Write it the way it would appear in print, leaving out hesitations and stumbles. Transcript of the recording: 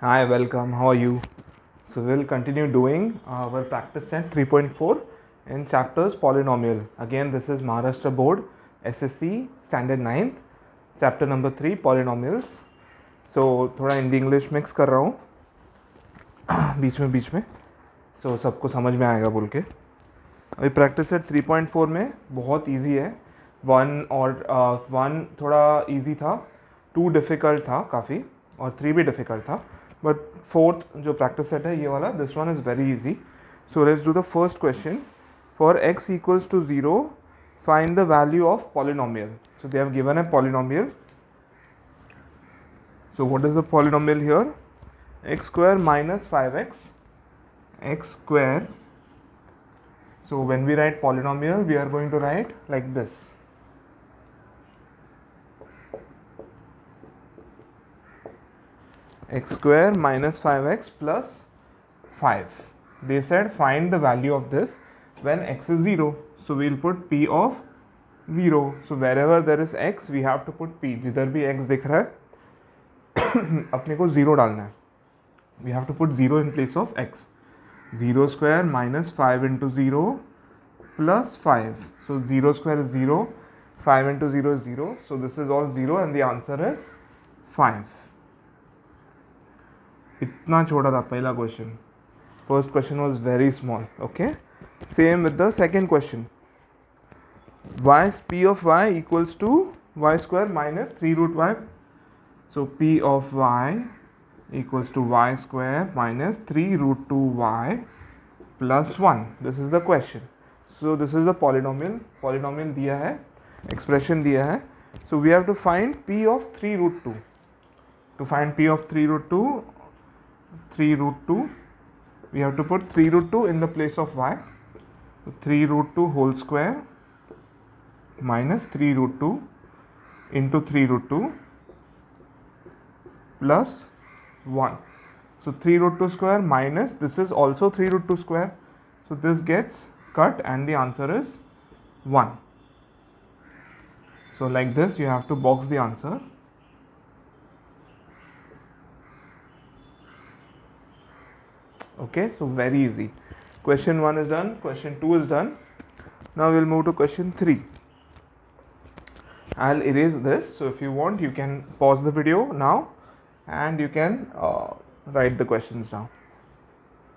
Hi, welcome. How are you? So we'll continue doing our practice set 3.4 in chapters polynomial. Again, this is Maharashtra Board SSC Standard 9th, chapter number 3 polynomials. So थोड़ा Hindi English mix कर रहा हूँ बीच में so सबको समझ में आएगा बोल के. अभी प्रैक्टिस सेट 3.4 में बहुत इजी है. वन थोड़ा इजी था, 2 डिफ़िकल्ट था काफ़ी और 3 भी डिफ़िकल्ट था. बट फोर्थ जो प्रैक्टिस सेट है ये वाला, this one is very easy. So let's do the first question. For x equals to 0 find the value of polynomial. So they have given a polynomial. So what is the polynomial here? X square minus 5x, x square. So when we write polynomial, we are going to write like this. X square minus 5x plus 5. They said find the value of this when x is 0. So we'll put p of 0. So wherever there is x, we have to put p. जिधर भी x दिख रहा है अपने को 0 डालना है. We have to put 0 in place of x. 0 square minus 5 into 0 plus 5. So 0 square is 0, 5 into 0 is 0. So this is all 0 and the answer is 5. इतना छोटा था पहला question. First question was very small. Okay, same with the second question. y p of y equals to y square minus 3 root y. So p of y equals to y square minus 3 root 2y plus 1. This is the question. So this is the polynomial. Polynomial दिया है, expression दिया है. So we have to find p of 3 root 2. To find p of 3 root 2, we have to put 3 root 2 in the place of y. So 3 root 2 whole square minus 3 root 2 into 3 root 2 plus 1. So 3 root 2 square minus this is also 3 root 2 square. So this gets cut and the answer is 1. So like this you have to box the answer. Okay, so very easy. Question 1 is done, question 2 is done. Now we'll move to question 3. I'll erase this, so if you want you can pause the video now and you can write the questions down.